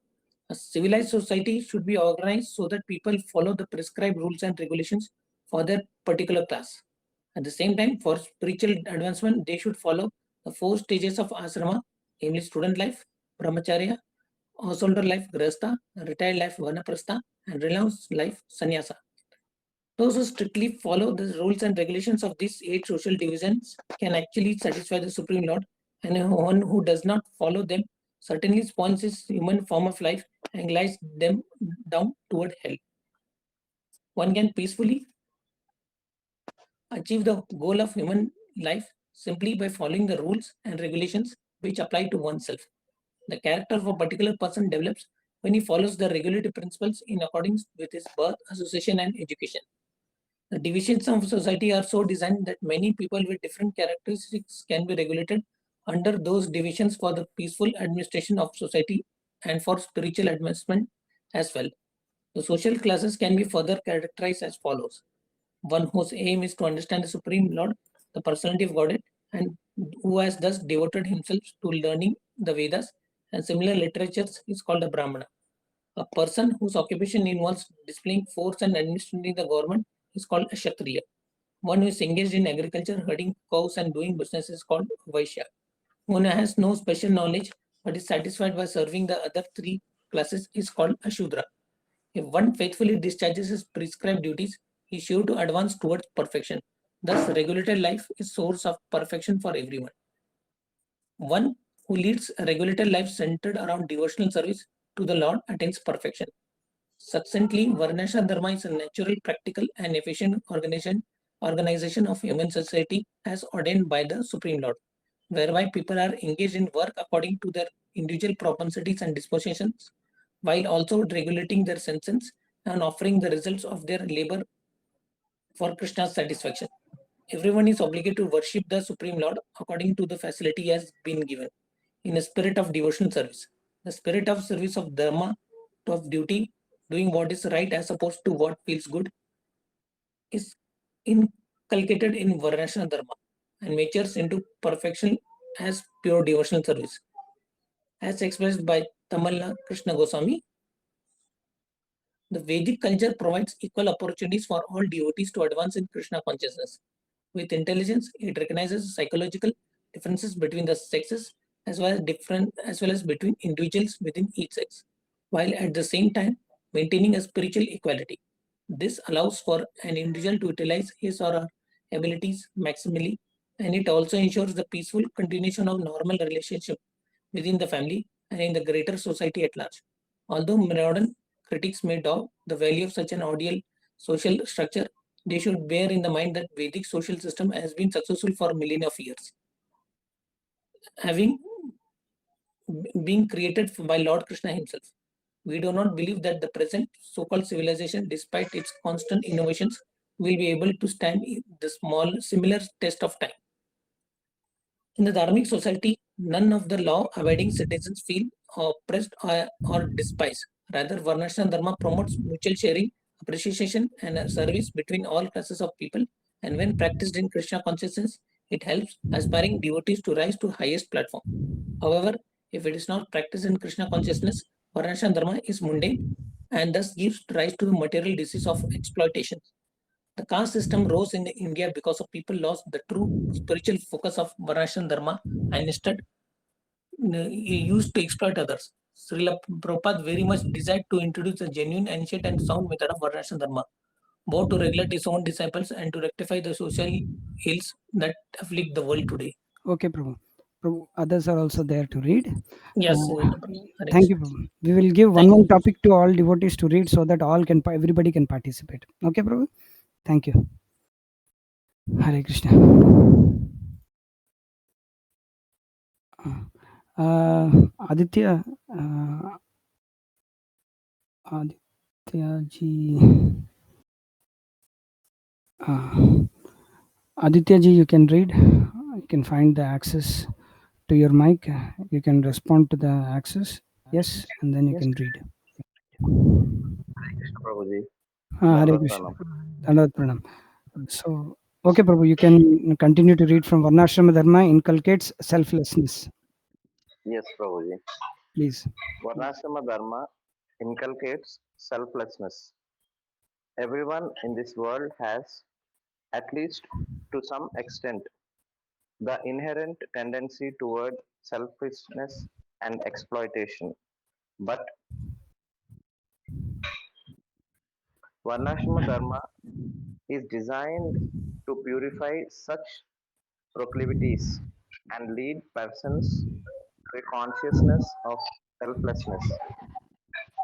A civilized society should be organized so that people follow the prescribed rules and regulations for their particular class. At the same time, for spiritual advancement, they should follow the 4 stages of asrama, namely student life, brahmacharya, householder life, grahastha, retired life, vanaprastha, and renounced life, sannyasa. Those who strictly follow the rules and regulations of these 8 social divisions can actually satisfy the Supreme Lord, and one who does not follow them certainly spoils his human form of life and glides them down toward hell. One can peacefully achieve the goal of human life simply by following the rules and regulations which apply to oneself. The character of a particular person develops when he follows the regulatory principles in accordance with his birth, association, and education. The divisions of society are so designed that many people with different characteristics can be regulated under those divisions for the peaceful administration of society and for spiritual advancement as well. The social classes can be further characterized as follows. One whose aim is to understand the Supreme Lord, the personality of Godhead, and who has thus devoted himself to learning the Vedas and similar literatures is called a Brahmana. A person whose occupation involves displaying force and administering the government is called a Kshatriya. One who is engaged in agriculture, herding cows, and doing business is called Vaishya. One who has no special knowledge but is satisfied by serving the other 3 classes is called a Shudra. If one faithfully discharges his prescribed duties, he is sure to advance towards perfection. Thus, regulated life is source of perfection for everyone. One who leads a regulated life centered around devotional service to the Lord attains perfection. Succinctly, Varnashram Dharma is a natural, practical, and efficient organization of human society as ordained by the Supreme Lord, whereby people are engaged in work according to their individual propensities and dispositions, while also regulating their senses and offering the results of their labor for Krishna's satisfaction. Everyone is obligated to worship the Supreme Lord according to the facility he has been given, in a spirit of devotional service. The spirit of service of Dharma, of duty, doing what is right as opposed to what feels good, is inculcated in Varnashram Dharma and matures into perfection as pure devotional service. As expressed by Tamala Krishna Goswami, the Vedic culture provides equal opportunities for all devotees to advance in Krishna consciousness. With intelligence, it recognizes psychological differences between the sexes as well as between individuals within each sex, while at the same time maintaining a spiritual equality. This allows for an individual to utilize his or her abilities maximally, and it also ensures the peaceful continuation of normal relationship within the family and in the greater society at large. Although modern critics may doubt the value of such an ideal social structure, they should bear in the mind that Vedic social system has been successful for millennia of years, having been created by Lord Krishna himself. We do not believe that the present so-called civilization, despite its constant innovations, will be able to stand the similar test of time. In the Dharmic society, none of the law-abiding citizens feel oppressed or despised. Rather, Varnashram Dharma promotes mutual sharing, appreciation, and service between all classes of people. And when practiced in Krishna consciousness, it helps aspiring devotees to rise to highest platform. However, if it is not practiced in Krishna consciousness, Varnashram Dharma is mundane and thus gives rise to the material disease of exploitation. The caste system rose in India because of people lost the true spiritual focus of Varnashram Dharma and instead used to exploit others. Srila Prabhupada very much desired to introduce a genuine, ancient, and sound method of Varnashram Dharma, both to regulate his own disciples and to rectify the social ills that afflict the world today. Okay, Prabhu. Prabhu, others are also there to read. Yes, Thank you, Prabhu. We will give one more topic to all devotees to read so that everybody can participate. Okay, Prabhu. Thank you. Hare Krishna. Aditya, Aditya ji, Aditya ji, you can read. You can find the access to your mic. You can respond to the access. Yes, and then you can read. Prabhuji. Hare Dandavat Krishna. Pranam. Dandavat Pranam. So, okay, Prabhu, you can continue to read from Varnashrama Dharma inculcates selflessness. Yes, Prabhuji. Please. Varnashrama Dharma inculcates selflessness. Everyone in this world has, at least to some extent, the inherent tendency toward selfishness and exploitation. But Varnashrama Dharma is designed to purify such proclivities and lead persons to a consciousness of selflessness.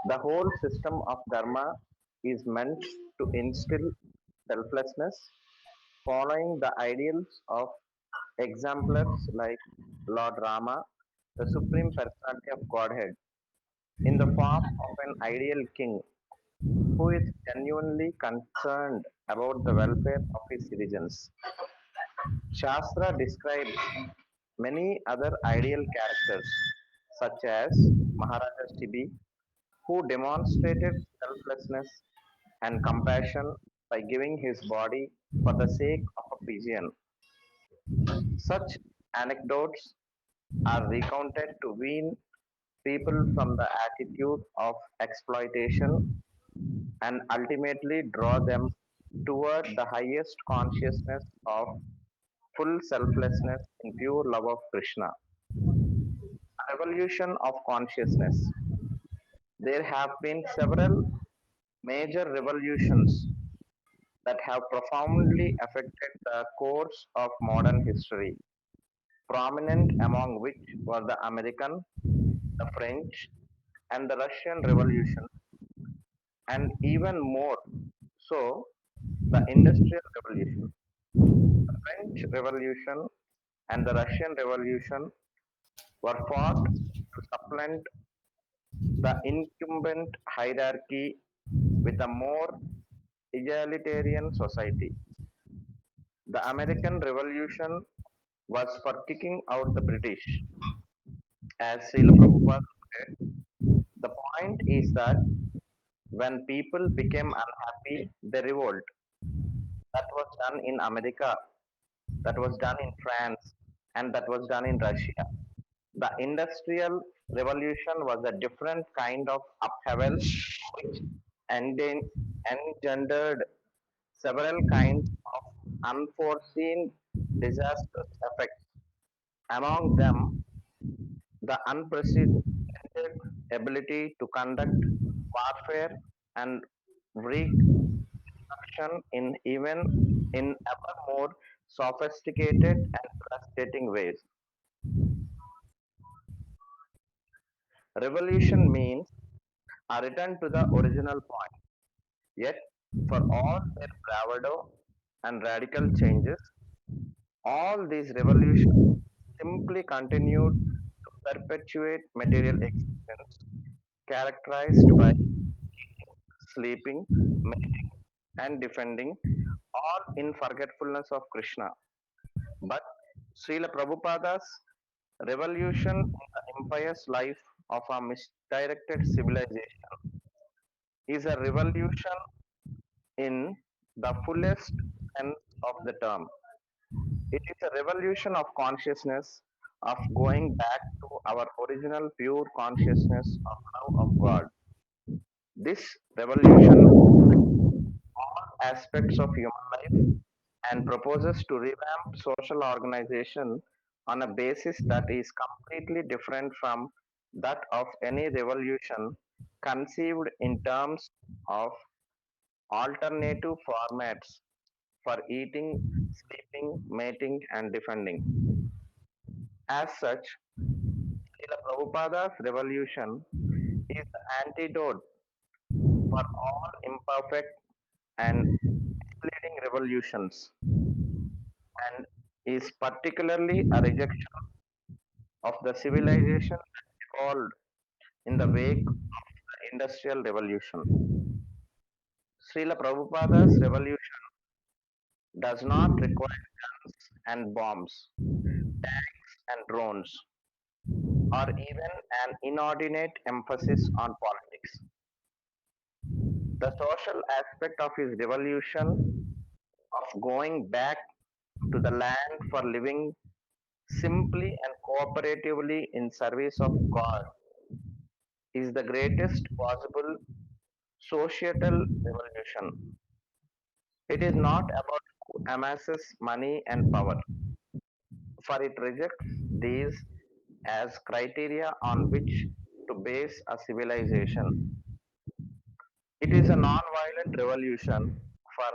The whole system of Dharma is meant to instill selflessness, following the ideals of exemplars like Lord Rama, the Supreme Personality of Godhead, in the form of an ideal king who is genuinely concerned about the welfare of his citizens. Shastra describes many other ideal characters, such as Maharaja Shibi, who demonstrated selflessness and compassion by giving his body for the sake of a pigeon. Such anecdotes are recounted to wean people from the attitude of exploitation and ultimately draw them toward the highest consciousness of full selflessness in pure love of Krishna. A revolution of consciousness. There have been several major revolutions that have profoundly affected the course of modern history, prominent among which were the American, the French, and the Russian Revolution, and even more so, the Industrial Revolution. The French Revolution and the Russian Revolution were fought to supplant the incumbent hierarchy with a more egalitarian society. The American Revolution was for kicking out the British. As Srila Prabhupada said, the point is that when people became unhappy, they revolt. That was done in America, that was done in France, and that was done in Russia. The Industrial Revolution was a different kind of upheaval which engendered several kinds of unforeseen disastrous effects. Among them, the unprecedented ability to conduct warfare and wreak destruction in even in ever more sophisticated and devastating ways. Revolution means a return to the original point. Yet, for all their bravado and radical changes, all these revolutions simply continued to perpetuate material existence characterized by sleeping, mating, and defending, all in forgetfulness of Krishna. But Srila Prabhupada's revolution in the impious life of a misdirected civilization is a revolution in the fullest sense of the term. It is a revolution of consciousness, of going back to our original pure consciousness of love of God. This revolution all aspects of human life and proposes to revamp social organization on a basis that is completely different from that of any revolution conceived in terms of alternative formats for eating, sleeping, mating, and defending. As such, Srila Prabhupada's revolution is the antidote for all imperfect and misleading revolutions. and is particularly a rejection of the civilization that evolved in the wake of the Industrial Revolution. Srila Prabhupada's revolution does not require guns and bombs, tanks and drones, or even an inordinate emphasis on politics. The social aspect of his revolution of going back to the land for living simply and cooperatively in service of God is the greatest possible societal revolution. It is not about who amasses money and power, for it rejects these as criteria on which to base a civilization. It is a non-violent revolution for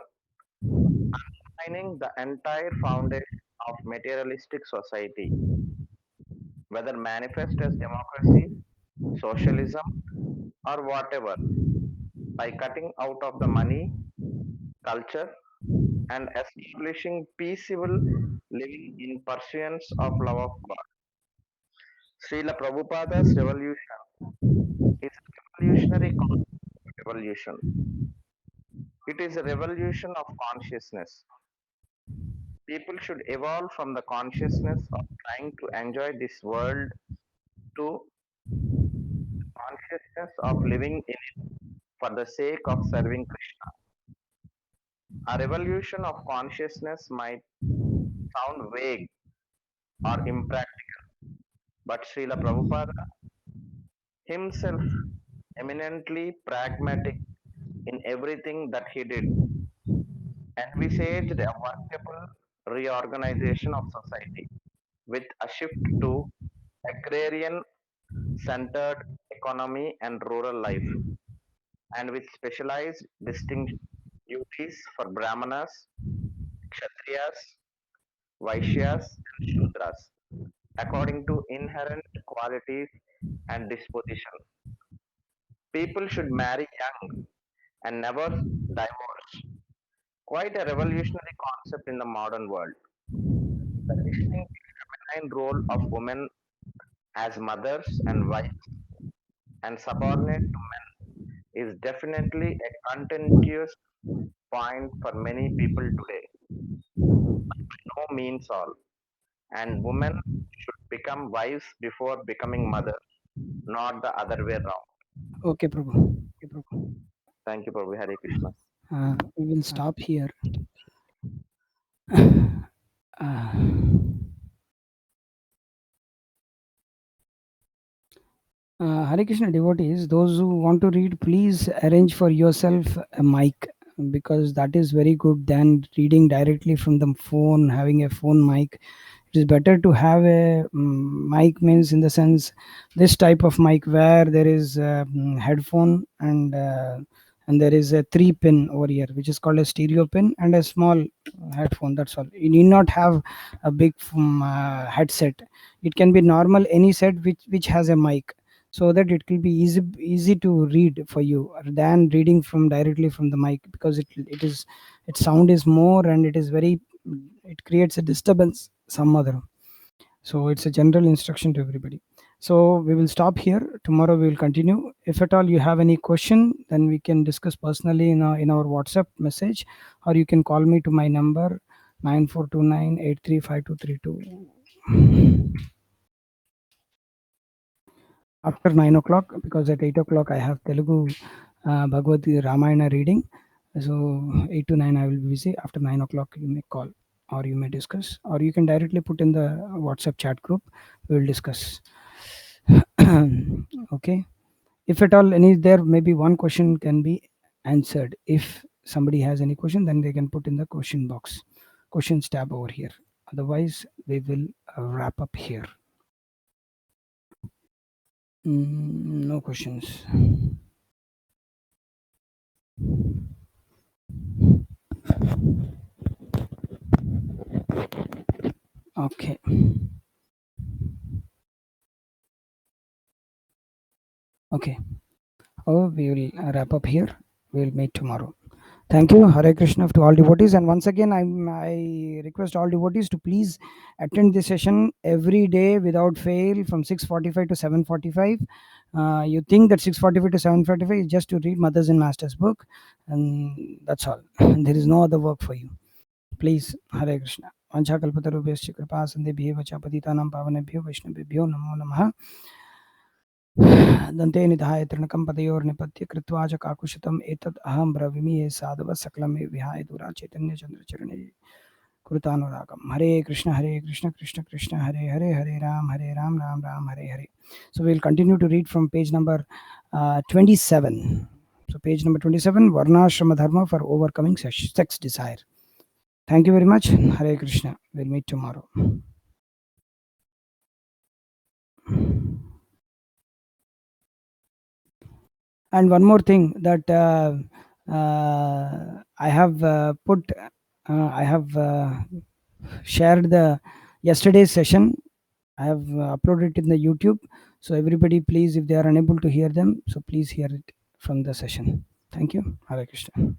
undermining the entire foundation of materialistic society, whether manifest as democracy, socialism, or whatever, by cutting out of the money, culture, and establishing peaceable living in pursuance of love of God. Srila Prabhupada's revolution is a revolutionary revolution. It is a revolution of consciousness. People should evolve from the consciousness of trying to enjoy this world to consciousness of living in it for the sake of serving Krishna. A revolution of consciousness might sound vague or impractical, but Srila Prabhupada, himself eminently pragmatic in everything that he did, envisaged a workable reorganization of society with a shift to agrarian centered economy and rural life, and with specialized distinct duties for Brahmanas, Kshatriyas, Vaishyas, and Shudras, according to inherent qualities and disposition. People should marry young and never divorce. Quite a revolutionary concept in the modern world. The distinct feminine role of women as mothers and wives and subordinate to men is definitely a contentious point for many people today. No means all, and women should become wives before becoming mothers, not the other way around. Okay, Prabhu. Thank you, Prabhu. Hare Krishna. We will stop here. Uh, Hare Krishna devotees, those who want to read, please arrange for yourself a mic, because that is very good than reading directly from the phone, having a phone mic. It is better to have a mic, means in the sense this type of mic where there is a headphone and there is a 3 pin over here, which is called a stereo pin, and a small headphone. That's all. You need not have a big headset. It can be normal any set which has a mic, so that it will be easy to read for you than reading from directly from the mic, because its sound is more, and it creates a disturbance some other. So it's a general instruction to everybody. So we will stop here. Tomorrow we will continue. If at all you have any question, then we can discuss personally in our WhatsApp message, or you can call me to my number 9429835232 after 9 o'clock, because at 8 o'clock I have Telugu Bhagavad Ramayana reading. So 8 to 9 I will be busy. After 9 o'clock you may call, or you may discuss, or you can directly put in the WhatsApp chat group. We will discuss. Okay. If at all there maybe one question can be answered. If somebody has any question, then they can put in the questions tab over here. Otherwise we will wrap up here. No questions. Okay. Okay. We will wrap up here. We'll meet tomorrow. Thank you. Hare Krishna to all devotees. And once again, I request all devotees to please attend this session every day without fail from 6:45 to 7:45. You think that 6:45 to 7:45 is just to read Mothers and Masters book, and that's all. There is no other work for you. Please, Hare Krishna. Vanchakalpatarubhyascha kripa sandebhyev cha patitanam pavanebhyo vaishnavebhyo namo namaha. दन्ते निधाय तृणकं पदयोर्निपत्य कृत्वा च काकुशतम् एतद् अहं ब्रवीमि ये साधवः सकलं मे विहाय दूरा चैतन्यचन्द्रचरणे कृतानुरागम्. हरे कृष्ण कृष्ण कृष्ण हरे हरे, हरे Ram Ram Ram Hare Hare. So we'll continue to read from page number 27. So page number 27, Varnashrama Dharma for overcoming sex desire. Thank you very much. Hare Krishna. We'll meet tomorrow. And one more thing that I have I have shared the yesterday's session. I have uploaded it in the YouTube. So everybody, please, if they are unable to hear them, so please hear it from the session. Thank you. Hare Krishna.